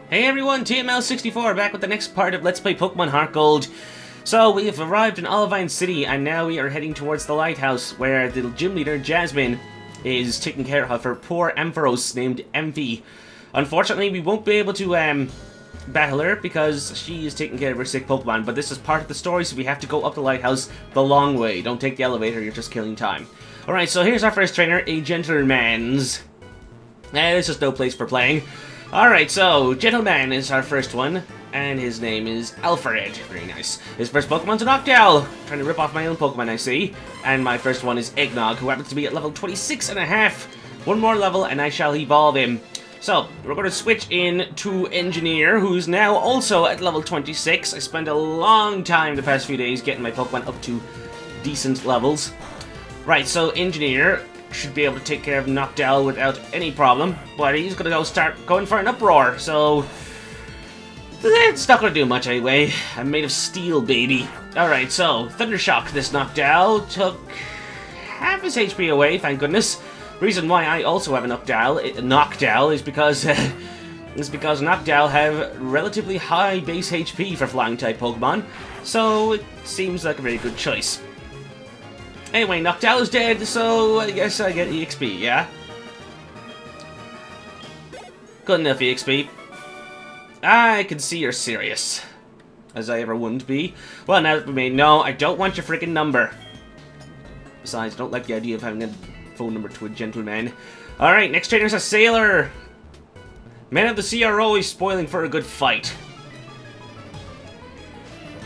Hey everyone, TML64 back with the next part of Let's Play Pokemon Heart Gold. So, we have arrived in Olivine City, and now we are heading towards the Lighthouse, where the gym leader, Jasmine, is taking care of her poor Ampharos named Emphy. Unfortunately, we won't be able to battle her, because she is taking care of her sick Pokemon, but this is part of the story, so we have to go up the Lighthouse the long way. Don't take the elevator, you're just killing time. Alright, so here's our first trainer, a Gentleman's. There's just no place for playing. Alright, so, Gentleman is our first one, and his name is Alfred. Very nice. His first Pokemon's an Noctowl. Trying to rip off my own Pokemon, I see. And my first one is Eggnog, who happens to be at level 26.5. One more level, and I shall evolve him. So, we're going to switch in to Engineer, who's now also at level 26. I spent a long time the past few days getting my Pokemon up to decent levels. Right, so Engineer should be able to take care of Noctowl without any problem, but he's gonna start going for an uproar, so it's not gonna do much anyway. I'm made of steel, baby. Alright, so Thundershock, this Noctowl took half his HP away, thank goodness. Reason why I also have a Noctowl is because Noctowl have relatively high base HP for flying type Pokemon, so it seems like a very good choice. Anyway, Noctowl is dead, so I guess I get EXP, yeah? Good enough EXP. I can see you're serious. As I ever wouldn't be. Well, now that we may know, I don't want your freaking number. Besides, I don't like the idea of having a phone number to a gentleman. Alright, next trainer's a Sailor. Men of the sea are always spoiling for a good fight.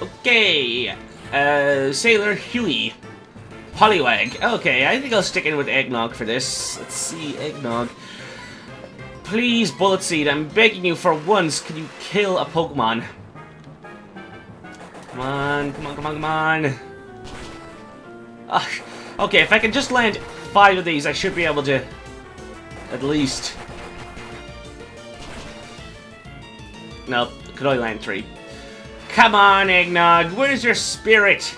Okay. Sailor Huey. Poliwag. Okay, I think I'll stick in with Eggnog for this. Let's see, Eggnog. Please, Bullet Seed, I'm begging you for once, can you kill a Pokemon? Come on, come on, come on, come on. Okay, if I can just land 5 of these, I should be able to at least... Nope, could only land 3. Come on, Eggnog, where's your spirit?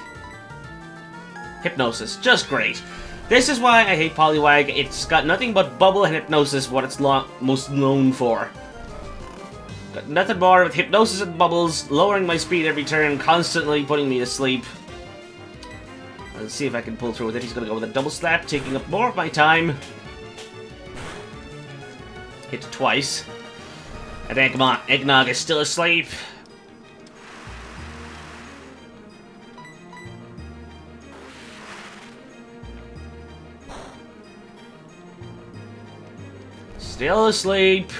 Hypnosis, just great. This is why I hate Poliwag. It's got nothing but bubble and hypnosis, what it's most known for. Got nothing more with hypnosis and bubbles, lowering my speed every turn, constantly putting me to sleep. Let's see if I can pull through with it. He's gonna go with a double slap, taking up more of my time. Hit twice. And then, come on, Eggnog is still asleep. Still asleep.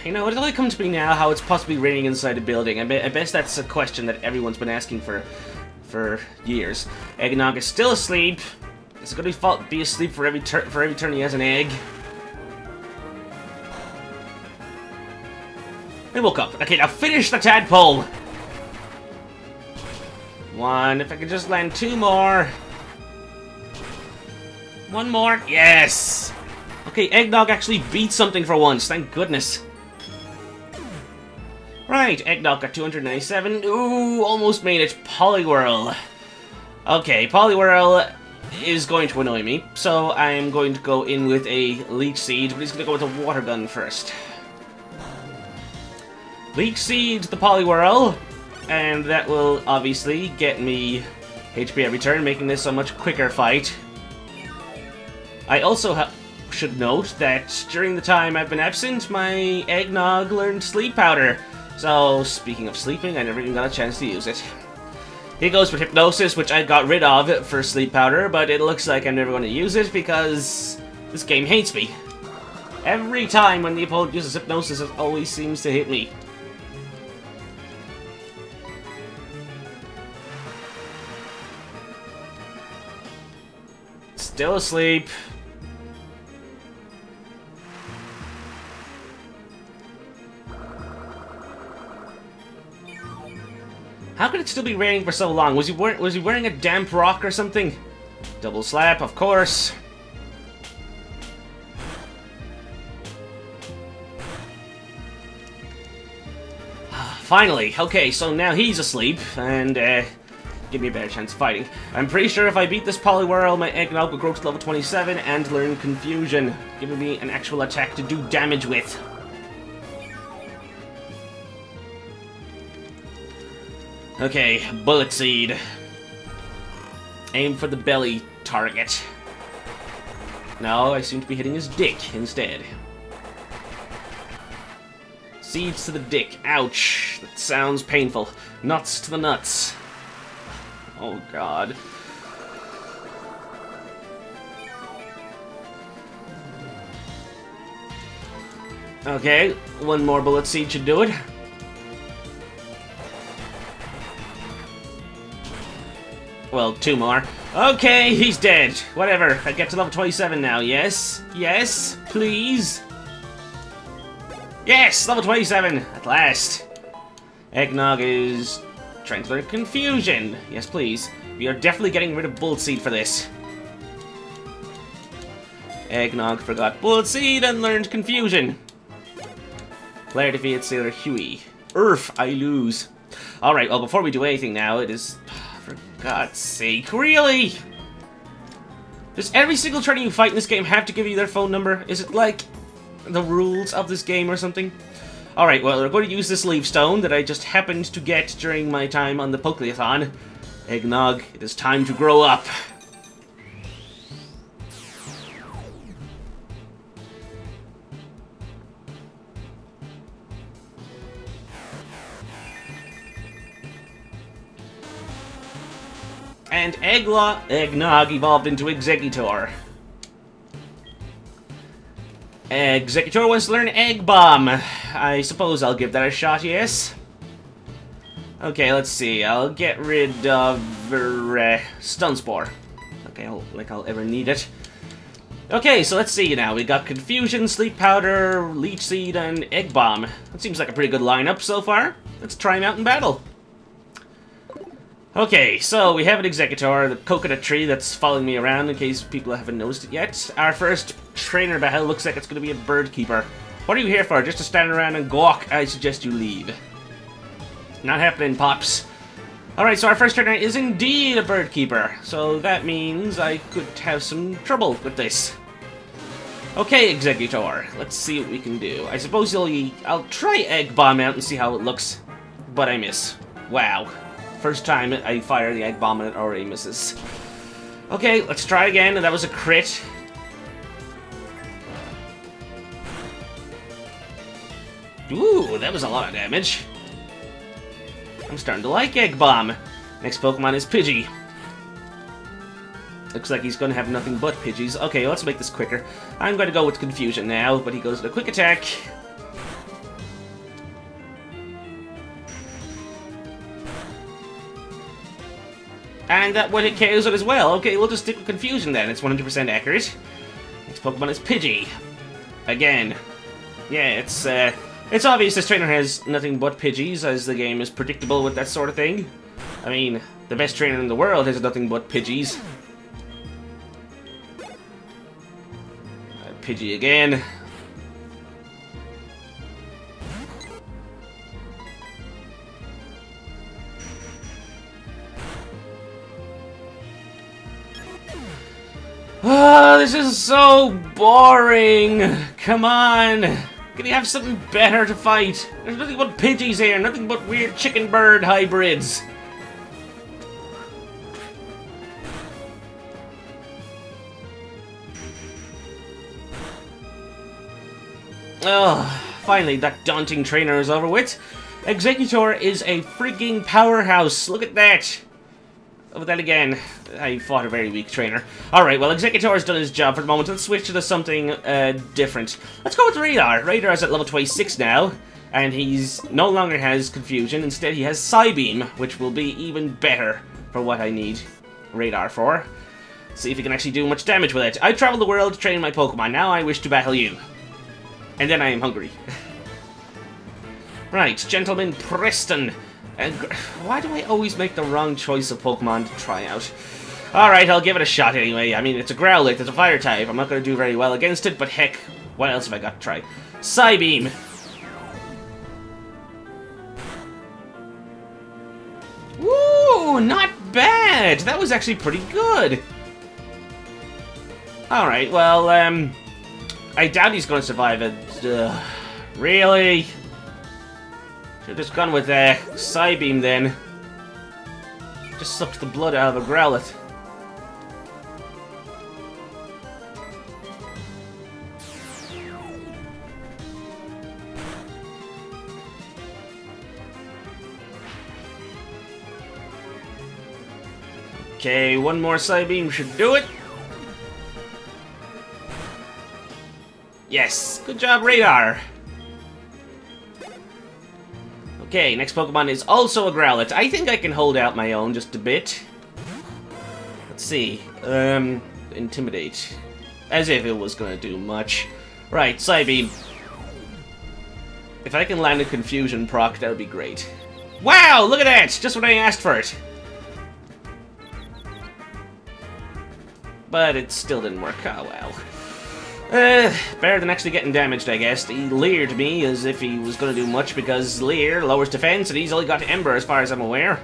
You know, it's only come to me now how it's possibly raining inside a building. I bet that's a question that everyone's been asking for years. Eggnog is still asleep. It's going to be asleep for every turn he has an egg. He woke up. Okay, now finish the tadpole. 1. If I could just land 2 more. 1 more. Yes! Okay, Eggnog actually beat something for once. Thank goodness. Right, Eggnog got 297. Ooh, almost made it. Poliwhirl. Okay, Poliwhirl is going to annoy me. So I'm going to go in with a Leech Seed, but he's going to go with a Water Gun first. Leech Seed the Poliwhirl. And that will obviously get me HP every turn, making this a much quicker fight. I also should note that during the time I've been absent, my Eggnog learned Sleep Powder. So, speaking of sleeping, I never even got a chance to use it. He goes for Hypnosis, which I got rid of for Sleep Powder, but it looks like I'm never going to use it because this game hates me. Every time when the opponent uses Hypnosis, it always seems to hit me. Still asleep. How could it still be raining for so long? Was he wearing a damp rock or something? Double slap, of course. Finally. Okay, so now he's asleep, and give me a better chance of fighting. I'm pretty sure if I beat this Poliwhirl, my Eggnog will grow to level 27 and learn Confusion, giving me an actual attack to do damage with. Okay, Bullet Seed. Aim for the belly target. No, I seem to be hitting his dick instead. Seeds to the dick. Ouch. That sounds painful. Nuts to the nuts. Oh, God. Okay, one more Bullet Seed should do it. Well, two more. Okay, he's dead. Whatever. I get to level 27 now. Yes? Yes? Please? Yes! Level 27! At last. Eggnog is trying to learn Confusion. Yes, please. We are definitely getting rid of Bullet Seed for this. Eggnog forgot Bullet Seed and learned Confusion. Player defeated Sailor Huey. I lose. Alright, well, before we do anything now, it is... For God's sake, really? Does every single trainer you fight in this game have to give you their phone number? Is it like the rules of this game or something? Alright, well, we're going to use this Leaf Stone that I just happened to get during my time on the Pokeathon. Eggnog, it is time to grow up. And Eggnog evolved into Exeggutor. Exeggutor wants to learn Egg Bomb. I suppose I'll give that a shot, yes? Okay, let's see. I'll get rid of Stun Spore. Okay, I'll ever need it. Okay, so let's see now. We got Confusion, Sleep Powder, Leech Seed, and Egg Bomb. That seems like a pretty good lineup so far. Let's try him out in battle. Okay, so we have an Exeggutor, the coconut tree that's following me around in case people haven't noticed it yet. Our first trainer battle looks like it's going to be a bird keeper. What are you here for? Just to stand around and gawk? I suggest you leave. Not happening, Pops. Alright, so our first trainer is indeed a bird keeper. So that means I could have some trouble with this. Okay, Exeggutor, let's see what we can do. I suppose I'll try Egg Bomb out and see how it looks. But I miss. Wow. First time I fire the Egg Bomb and it already misses. Okay, let's try again, and that was a crit. Ooh, that was a lot of damage. I'm starting to like Egg Bomb. Next Pokemon is Pidgey. Looks like he's going to have nothing but Pidgeys. Okay, let's make this quicker. I'm going to go with Confusion now, but he goes to Quick Attack. And that would hit KOs it as well. Okay, we'll just stick with Confusion then. It's 100% accurate. Next Pokemon is Pidgey. Again. Yeah, it's obvious this trainer has nothing but Pidgeys, as the game is predictable with that sort of thing. I mean, the best trainer in the world has nothing but Pidgeys. Pidgey again. Oh, this is so boring! Come on! Can you have something better to fight? There's nothing but Pidgeys here, nothing but weird chicken-bird hybrids. Oh, finally that daunting trainer is over with. Exeggutor is a freaking powerhouse, look at that! But then again, I fought a very weak trainer. Alright, well, Exeggutor has done his job for the moment. Let's switch to something different. Let's go with Radar. Radar is at level 26 now, and he's no longer has Confusion. Instead, he has Psybeam, which will be even better for what I need Radar for. See if he can actually do much damage with it. I travel the world training my Pokemon. Now I wish to battle you. And then I am hungry. Right, Gentleman Preston. And why do I always make the wrong choice of Pokemon to try out? Alright, I'll give it a shot anyway. I mean, it's a Growlithe, it's a fire type. I'm not going to do very well against it, but heck, what else have I got to try? Psybeam! Woo! Not bad! That was actually pretty good! Alright, well, I doubt he's going to survive it. Really? Should've just gone with Psybeam then. Just sucked the blood out of a Growlithe. Okay, one more Psybeam should do it. Yes, good job, Radar. Okay, next Pokemon is also a Growlithe. I think I can hold out my own just a bit. Let's see. Intimidate. As if it was gonna do much. Right, Psybeam. If I can land a Confusion proc, that would be great. Wow, look at that! Just what I asked for it. But it still didn't work. Oh, well. Better than actually getting damaged, I guess. He leered me as if he was going to do much because Leer lowers defense and he's only got Ember as far as I'm aware.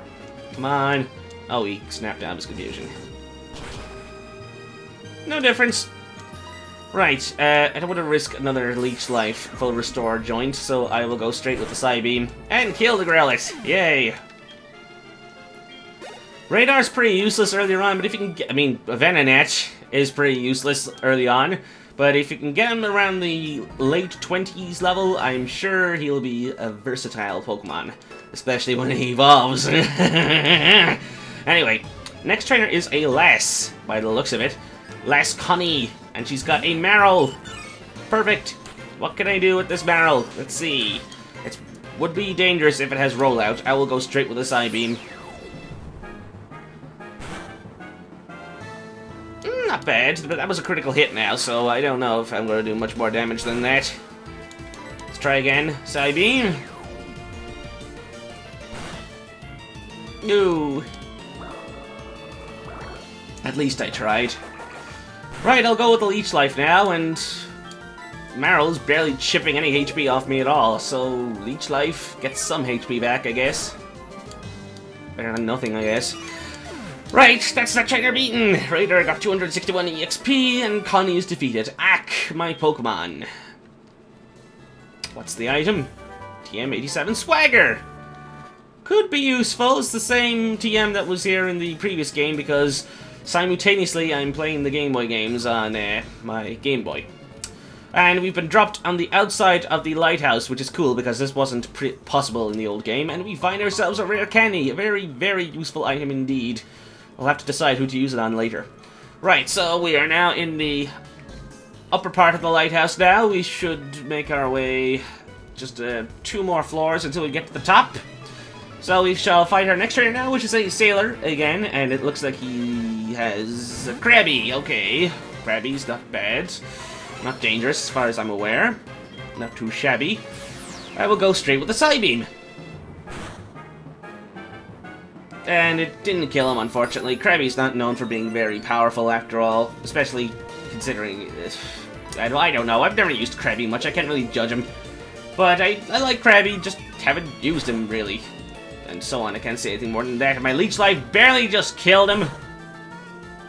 Come on. Oh, he snapped out of his confusion. No difference. Right, I don't want to risk another Leech Life full restore joint, so I will go straight with the Psybeam and kill the Growlithe. Yay! Radar's pretty useless earlier on, but if you can get... I mean, Venonat is pretty useless early on. But if you can get him around the late 20s level, I'm sure he'll be a versatile Pokemon. Especially when he evolves. Anyway, next trainer is a Lass, by the looks of it. Lass Connie, and she's got a Marrow. Perfect. What can I do with this Marrow? Let's see. It would be dangerous if it has Rollout. I will go straight with a Psybeam. Not bad, but that was a critical hit now, so I don't know if I'm going to do much more damage than that. Let's try again. Psybeam. No. At least I tried. Right, I'll go with the Leech Life now, and Marrow's barely chipping any HP off me at all, so Leech Life gets some HP back, I guess. Better than nothing, I guess. Right, that's that trainer beaten! Raider got 261 EXP, and Connie is defeated. Ack, my Pokemon. What's the item? TM87 Swagger! Could be useful. It's the same TM that was here in the previous game, because simultaneously I'm playing the Game Boy games on my Game Boy. And we've been dropped on the outside of the Lighthouse, which is cool, because this wasn't possible in the old game, and we find ourselves a rare candy. A very, very useful item indeed. We'll have to decide who to use it on later. Right, so we are now in the upper part of the Lighthouse now. We should make our way just 2 more floors until we get to the top. So we shall fight our next trainer now, which is a Sailor again, and it looks like he has a Krabby. Okay, Krabby's not bad. Not dangerous as far as I'm aware. Not too shabby. I will go straight with the Psybeam. And it didn't kill him, unfortunately. Krabby's not known for being very powerful, after all. Especially considering... I don't know. I've never used Krabby much. I can't really judge him. But I like Krabby, just haven't used him, really. And so on. I can't say anything more than that. My Leech Life barely just killed him.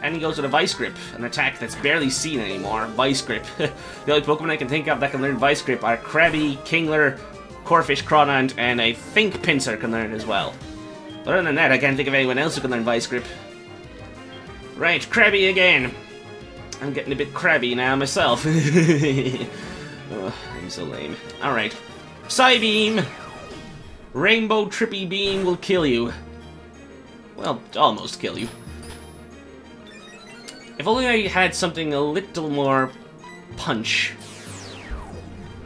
And he goes with a Vice Grip. An attack that's barely seen anymore. Vice Grip. The only Pokemon I can think of that can learn Vice Grip are Krabby, Kingler, Corphish, Crawdaunt, and I think Pinsir can learn it as well. Other than that, I can't think of anyone else who can learn Vice Grip. Right, Krabby again. I'm getting a bit crabby now myself. Oh, I'm so lame. Alright. Psybeam! Rainbow Trippy Beam will kill you. Well, almost kill you. If only I had something a little more punch.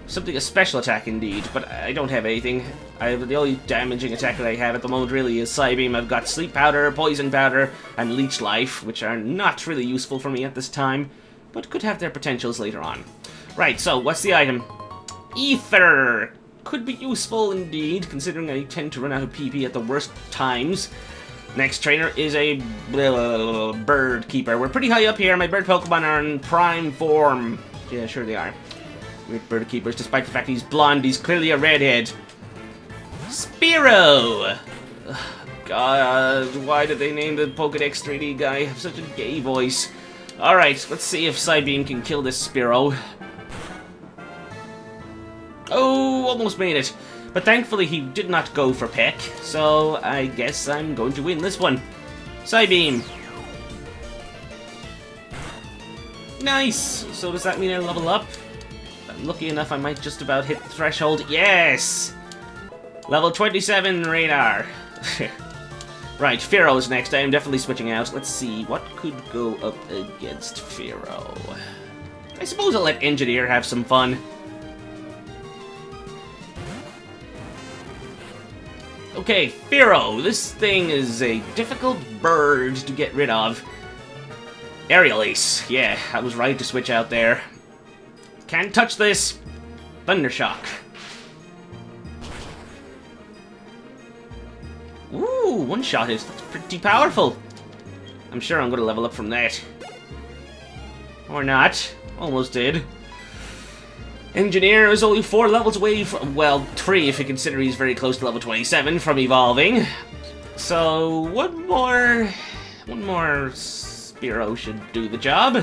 Something, a special attack indeed, but I don't have anything. The only damaging attack that I have at the moment really is Psybeam. I've got Sleep Powder, Poison Powder, and Leech Life, which are not really useful for me at this time, but could have their potentials later on. Right, so what's the item? Ether! Could be useful indeed, considering I tend to run out of PP at the worst times. Next trainer is a Bird Keeper. We're pretty high up here. My bird Pokemon are in prime form. Yeah, sure they are. Weird Bird Keepers, despite the fact he's blonde, he's clearly a redhead. Spearow! God, why did they name the Pokedex 3D guy? Have such a gay voice. Alright, let's see if Psybeam can kill this Spearow. Oh, almost made it. But thankfully he did not go for Peck, so I guess I'm going to win this one. Psybeam. Nice! So does that mean I level up? If I'm lucky enough, I might just about hit the threshold. Yes! Level 27 radar. Right, Fearo's next. I am definitely switching out. Let's see, what could go up against Fearo? I suppose I'll let Engineer have some fun. Okay, Fearo. This thing is a difficult bird to get rid of. Aerial Ace. Yeah, I was right to switch out there. Can't touch this. Thundershock. Ooh, one-shot is pretty powerful. I'm sure I'm going to level up from that. Or not. Almost did. Engineer is only 4 levels away from, well, 3 if you consider he's very close to level 27 from evolving. So, one more Spearow should do the job.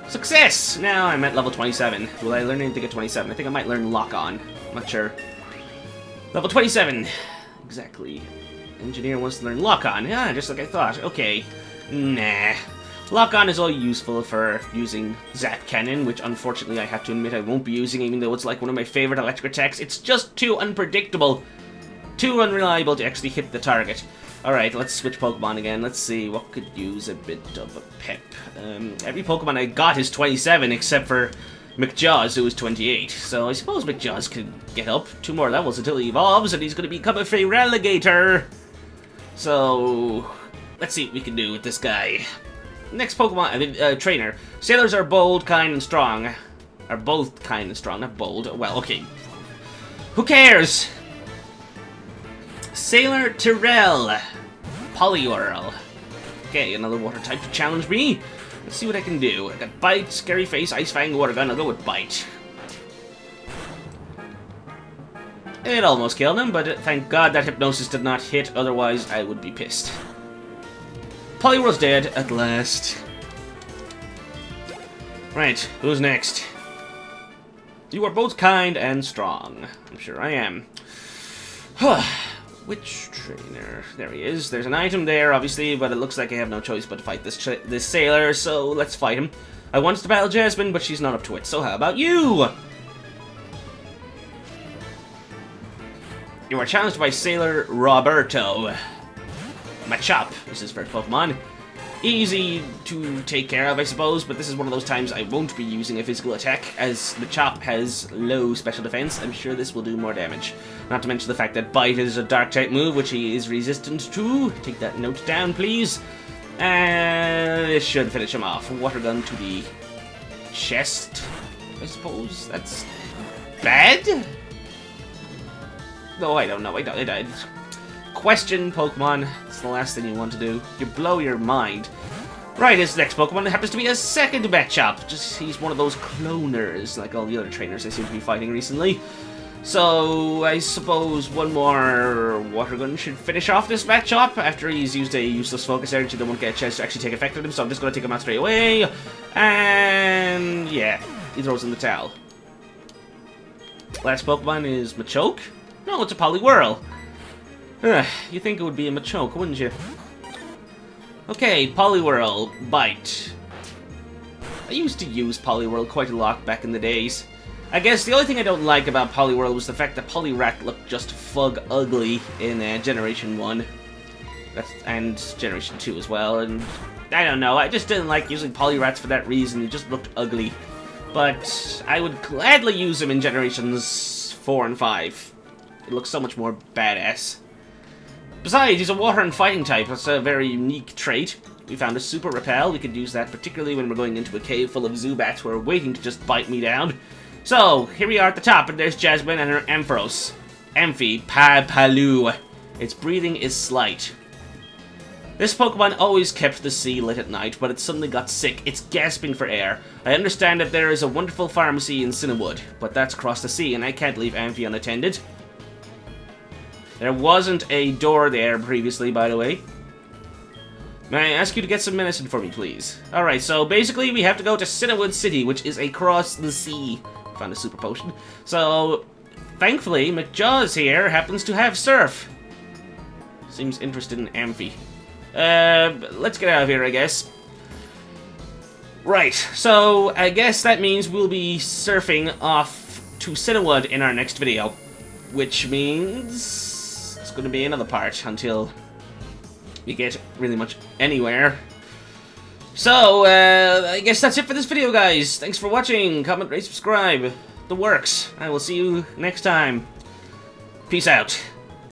Success! Now I'm at level 27. Will I learn anything at 27? I think I might learn Lock On. I'm not sure. Level 27. Exactly. Engineer wants to learn Lock On. Yeah, just like I thought. Okay. Nah. Lock On is all useful for using Zap Cannon, which unfortunately I have to admit I won't be using, even though it's like one of my favorite electric attacks. It's just too unpredictable. Too unreliable to actually hit the target. Alright, let's switch Pokemon again. Let's see what could use a bit of a pep. Every Pokemon I got is 27, except for McJaws, who is 28. So I suppose McJaws could get up 2 more levels until he evolves, and he's going to become a Feraligatr. So let's see what we can do with this guy. Next Pokemon, trainer. Sailors are bold, kind, and strong. Are both kind and strong, not bold. Well, okay. Who cares? Sailor Tyrell. Poliwhirl. Okay, another water type to challenge me. Let's see what I can do. I got Bite, Scary Face, Ice Fang, Water Gun. I'll go with Bite. It almost killed him, but thank God that Hypnosis did not hit, otherwise I would be pissed. Poliwhirl's dead, at last. Right, who's next? You are both kind and strong. I'm sure I am. Which trainer? There he is. There's an item there, obviously, but it looks like I have no choice but to fight this sailor, so let's fight him. I wanted to battle Jasmine, but she's not up to it, so how about you? You are challenged by Sailor Roberto. Machop is his first Pokemon. Easy to take care of, I suppose, but this is one of those times I won't be using a physical attack, as Machop has low special defense. I'm sure this will do more damage. Not to mention the fact that Bite is a Dark-type move, which he is resistant to. Take that note down, please. And this should finish him off. Water Gun to the chest, I suppose. That's bad? No, I don't know. I died. Question Pokemon. It's the last thing you want to do. You blow your mind. Right, his next Pokemon happens to be a second Machop. Just he's one of those cloners, like all the other trainers I seem to be fighting recently. So I suppose one more Water Gun should finish off this Machop after he's used a useless focus energy that won't get a chance to actually take effect on him. So I'm just going to take him out straight away. And yeah, he throws in the towel. Last Pokemon is Machoke. No, it's a Poliwhirl. You think it would be a Machoke, wouldn't you? Okay, Poliwhirl, Bite. I used to use Poliwhirl quite a lot back in the days. I guess the only thing I don't like about Poliwhirl was the fact that Poliwrath looked just fug ugly in Generation 1. And Generation 2 as well, and I don't know, I just didn't like using Poliwraths for that reason, it just looked ugly. But I would gladly use him in Generations 4 and 5. It looks so much more badass. Besides, he's a water and fighting type. That's a very unique trait. We found a Super Repel. We could use that particularly when we're going into a cave full of Zubats who are waiting to just bite me down. So, here we are at the top, and there's Jasmine and her Ampharos. Amphi, Palu. Its breathing is slight. This Pokemon always kept the sea lit at night, but it suddenly got sick. It's gasping for air. I understand that there is a wonderful pharmacy in Cinnawood, but that's across the sea, and I can't leave Amphi unattended. There wasn't a door there previously, by the way. May I ask you to get some medicine for me, please? Alright, so basically we have to go to Cinewood City, which is across the sea. Found a super potion. So, thankfully, McJaws here happens to have surf. Seems interested in Amphi. Let's get out of here, I guess. Right, so I guess that means we'll be surfing off to Cinewood in our next video. Which means it's going to be another part until we get really much anywhere. So, I guess that's it for this video, guys. Thanks for watching. Comment, rate, subscribe. The works. I will see you next time. Peace out.